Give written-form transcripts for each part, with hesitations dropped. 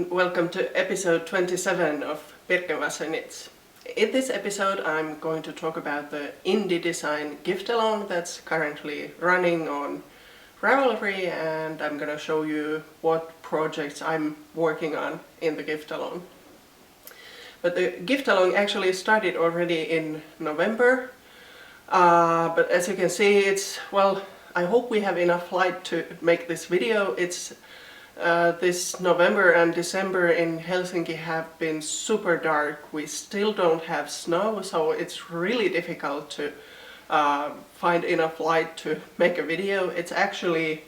and welcome to episode 27 of Birkenwasser Knits. In this episode I'm going to talk about the indie design gift along that's currently running on Ravelry, and I'm gonna show you what projects I'm working on in the gift along. But the gift along actually started already in November, but as you can see I hope we have enough light to make this video. This November and December in Helsinki have been super dark. We still don't have snow, so it's really difficult to find enough light to make a video. It's actually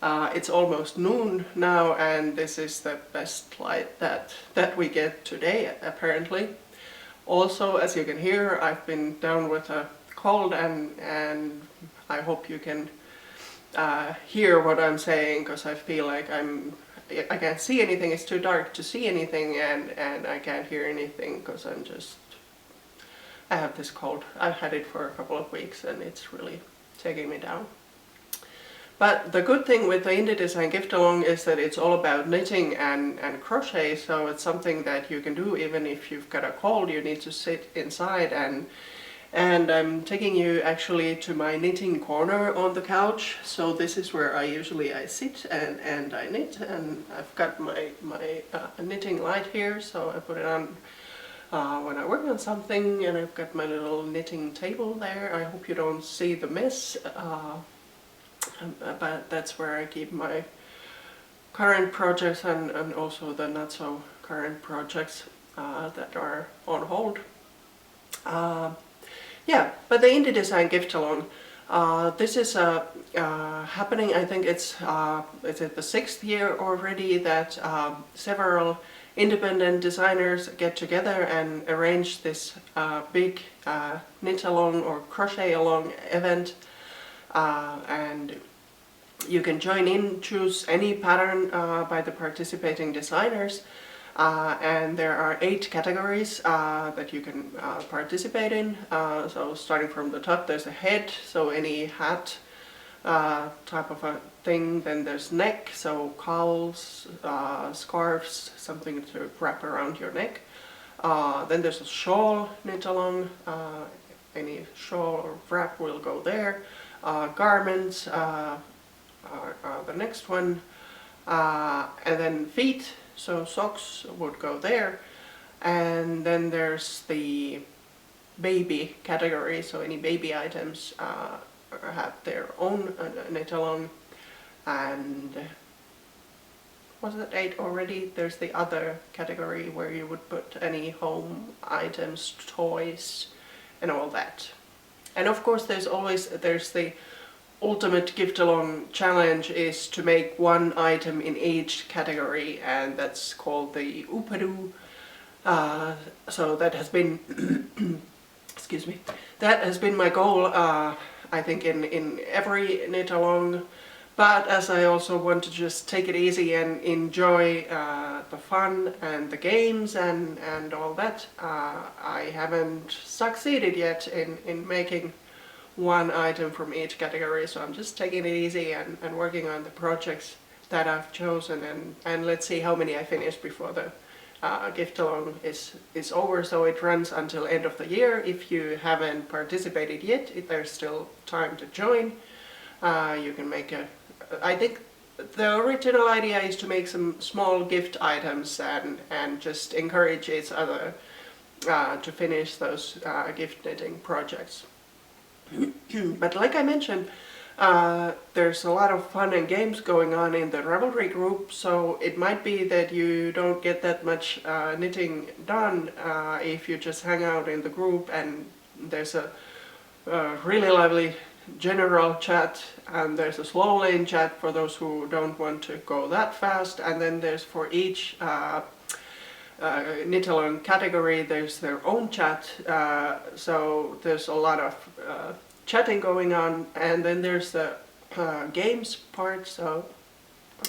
it's almost noon now, and this is the best light that we get today apparently. Also, as you can hear, I've been down with a cold, and I hope you can hear what I'm saying, because I feel like I can't see anything. It's too dark to see anything, and I can't hear anything because I have this cold. I've had it for a couple of weeks and it's really taking me down. But the good thing with the Indie Design Gift Along is that it's all about knitting and crochet, so it's something that you can do even if you've got a cold. You need to sit inside, and I'm taking you actually to my knitting corner on the couch. So this is where I usually sit and I knit, and I've got my knitting light here, so I put it on when I work on something, and I've got my little knitting table there. I hope you don't see the mess, but that's where I keep my current projects and also the not so current projects that are on hold. Yeah, but the Indie Design Gift Along, this is happening. I think it's the 6th year already that several independent designers get together and arrange this big knit along or crochet along event, and you can join in, choose any pattern by the participating designers. And there are 8 categories that you can participate in. So starting from the top, there's a head, so any hat type of a thing. Then there's neck, so KALs, scarves, something to wrap around your neck. Then there's a shawl knit along, any shawl or wrap will go there. Garments are the next one, and then feet. So socks would go there, and then there's the baby category, so any baby items have their own knit along. And was that 8 already? There's the other category where you would put any home items, toys, and all that. And of course there's the ultimate gift along challenge is to make one item in each category, and that's called the Upadu. So that has been excuse me, that has been my goal, I think in every knit along. But as I also want to just take it easy and enjoy the fun and the games and all that, I haven't succeeded yet in making one item from each category, so I'm just taking it easy and working on the projects that I've chosen, and let's see how many I finish before the gift along is over. So it runs until end of the year. If you haven't participated yet, there's still time to join. You can make I think the original idea is to make some small gift items and just encourage each other to finish those gift knitting projects. But like I mentioned, there's a lot of fun and games going on in the Ravelry group, so it might be that you don't get that much knitting done if you just hang out in the group. And there's a really lively general chat, and there's a slow lane chat for those who don't want to go that fast, and then there's for each knit along category there's their own chat, so there's a lot of chatting going on. And then there's the games part, so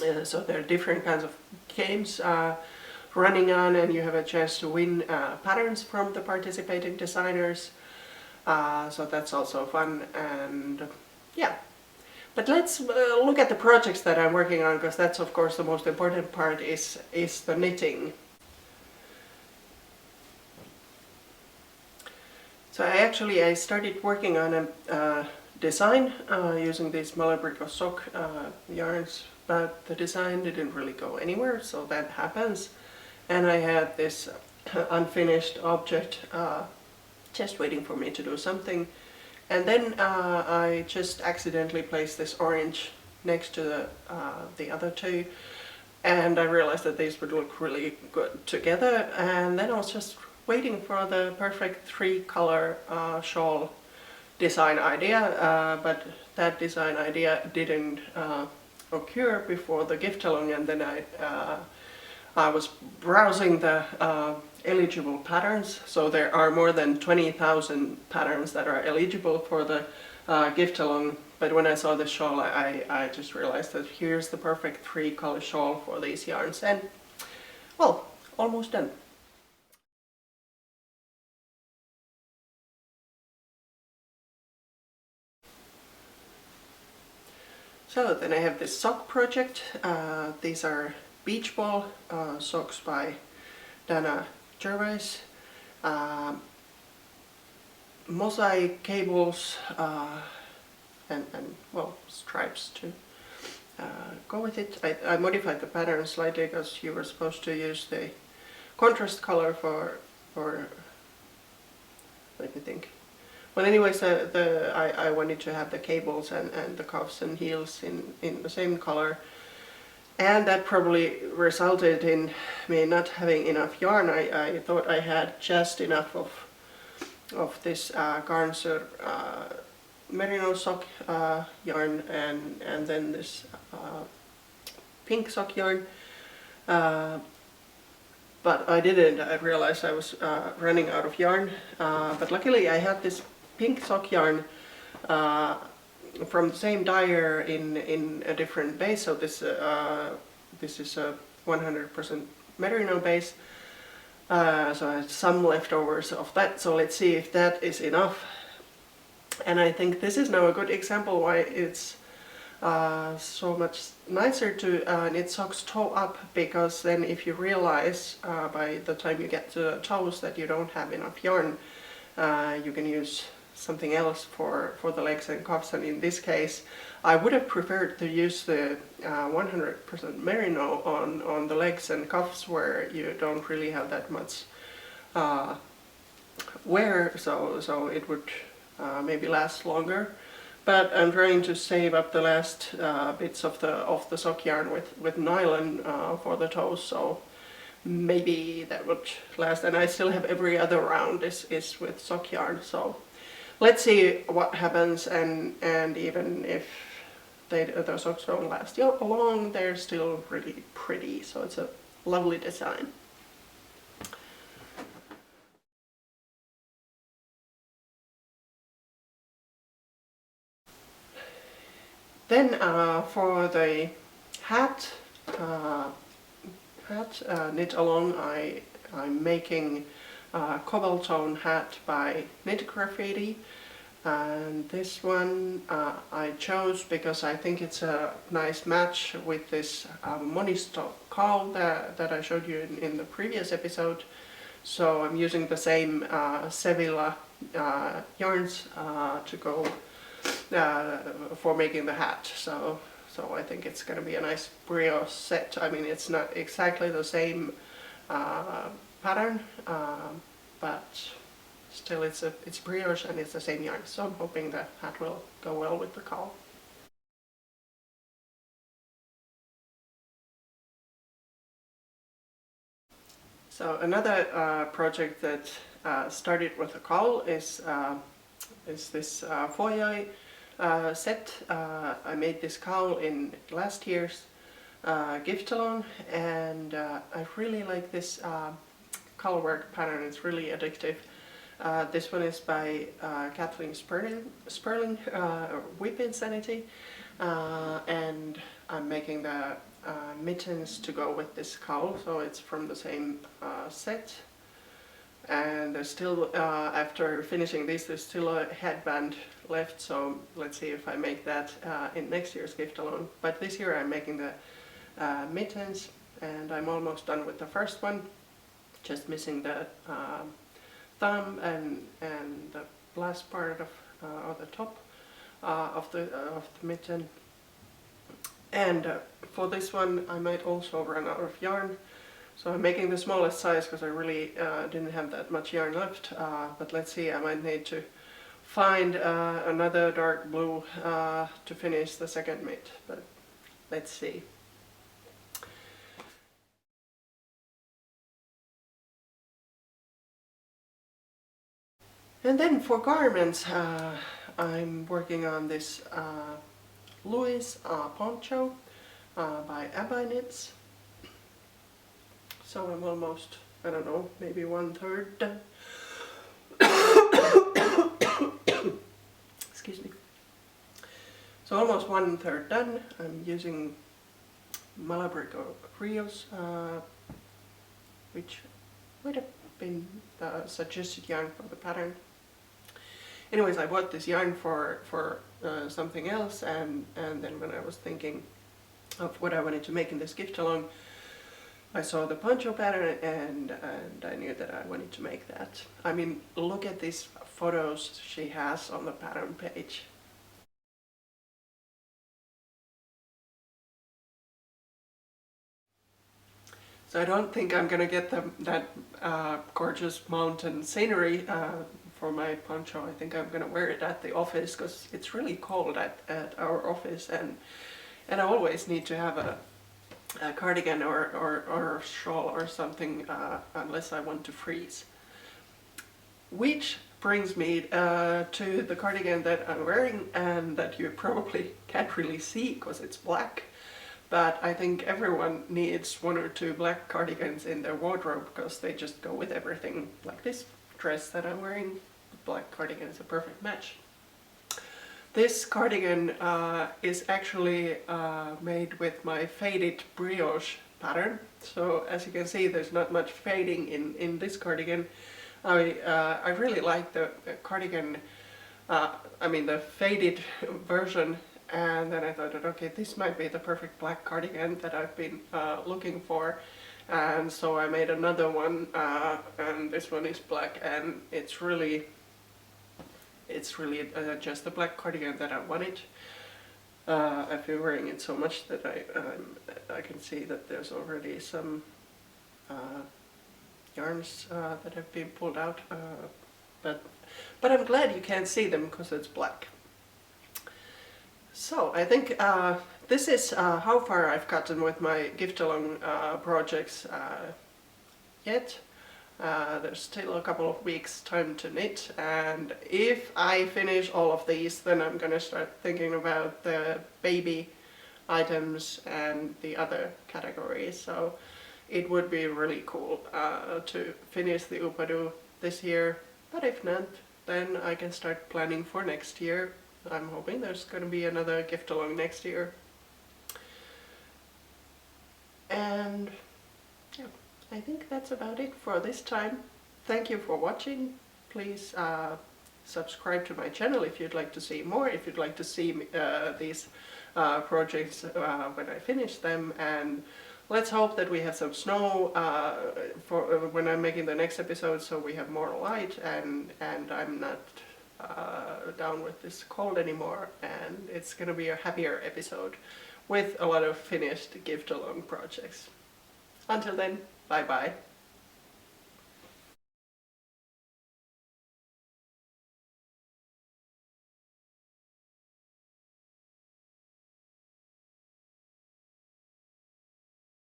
there are different kinds of games running on, and you have a chance to win patterns from the participating designers, so that's also fun. And yeah, But let's look at the projects that I'm working on, because that's of course the most important part is the knitting. So I started working on a design using these Brioche sock yarns, but the design didn't really go anywhere, so that happens. And I had this unfinished object just waiting for me to do something. And then I just accidentally placed this orange next to the other two, and I realized that these would look really good together. And then I was just waiting for the perfect 3-color shawl design idea, but that design idea didn't occur before the gift-along, and then I was browsing the eligible patterns. So there are more than 20,000 patterns that are eligible for the gift-along, but when I saw the shawl I just realized that here's the perfect 3-color shawl for these yarns, and well, almost done. So then I have this sock project. These are beach ball socks by Dana Gervais. Mosaic cables and well, stripes to go with it. I modified the pattern slightly because you were supposed to use the contrast color for let me think. Well, anyways, I wanted to have the cables and the cuffs and heels in the same color, and that probably resulted in me not having enough yarn. I thought I had just enough of this Garnser merino sock yarn and then this pink sock yarn, but I didn't. I realized I was running out of yarn, but luckily I had this pink sock yarn from the same dyer in a different base. So this is a 100% merino base, so I had some leftovers of that, so let's see if that is enough. And I think this is now a good example why it's so much nicer to knit socks toe up, because then if you realize by the time you get to the toes that you don't have enough yarn, you can use something else for the legs and cuffs. And in this case I would have preferred to use the 100% merino on the legs and cuffs where you don't really have that much wear, so it would maybe last longer. But I'm trying to save up the last bits of the sock yarn with nylon for the toes, so maybe that would last. And I still have every other round is with sock yarn, so let's see what happens. And even if the socks don't last long, they're still really pretty, so it's a lovely design. Then for the hat knit along, I'm making a cobble tone hat by Knit Graffiti, and this one I chose because I think it's a nice match with this Monistock KAL that I showed you in the previous episode. So I'm using the same Sevilla yarns to go for making the hat. So I think it's going to be a nice brioche set. I mean, it's not exactly the same pattern, but still it's brioche and it's the same yarn. So I'm hoping the hat will go well with the KAL. So another project that started with a KAL is this foyer set. I made this KAL in last year's gift-along, and I really like this color work pattern. It's really addictive. This one is by Kathleen Sperling, Whip Insanity, and I'm making the mittens to go with this KAL, so it's from the same set. and there's still, after finishing this, there's still a headband left, so let's see if I make that in next year's gift alone. But this year I'm making the mittens, and I'm almost done with the first one, just missing the thumb and the last part of or the top of the mitten. And for this one I might also run out of yarn, so I'm making the smallest size because I really didn't have that much yarn left, but let's see, I might need to find another dark blue to finish the second mitt, but let's see. And then for garments, I'm working on this Louis Poncho by Knits. So I'm almost, I don't know, maybe 1/3 done. Excuse me. So almost 1/3 done. I'm using Brioche, which might have been the suggested yarn for the pattern. Anyways, I bought this yarn for something else, and then when I was thinking of what I wanted to make in this gift along, I saw the Poncho pattern and I knew that I wanted to make that. I mean, look at these photos she has on the pattern page. So I don't think I'm gonna get that gorgeous mountain scenery for my poncho. I think I'm gonna wear it at the office because it's really cold at our office, and I always need to have a cardigan or a shawl or something unless I want to freeze. Which brings me to the cardigan that I'm wearing, and that you probably can't really see because it's black. But I think everyone needs 1 or 2 black cardigans in their wardrobe because they just go with everything. Like this dress that I'm wearing, the black cardigan is a perfect match. This cardigan is actually made with my faded brioche pattern. So as you can see, there's not much fading in this cardigan. I really like the cardigan, I mean the faded version. And then I thought that, okay, this might be the perfect black cardigan that I've been looking for. And so I made another one, and this one is black, and it's really just the black cardigan that I wanted. I've been wearing it so much that I can see that there's already some yarns that have been pulled out, but I'm glad you can't see them because it's black. So I think this is how far I've gotten with my gift-along projects yet. There's still a couple of weeks time to knit, and if I finish all of these, then I'm gonna start thinking about the baby items and the other categories. So it would be really cool to finish the Upadu this year, but if not, then I can start planning for next year. I'm hoping there's going to be another gift along next year. And yeah, I think that's about it for this time. Thank you for watching. Please subscribe to my channel if you'd like to see more, if you'd like to see these projects when I finish them. And let's hope that we have some snow for when I'm making the next episode, so we have more light, and I'm not down with this cold anymore, and it's gonna be a happier episode with a lot of finished gift along projects. Until then, bye bye.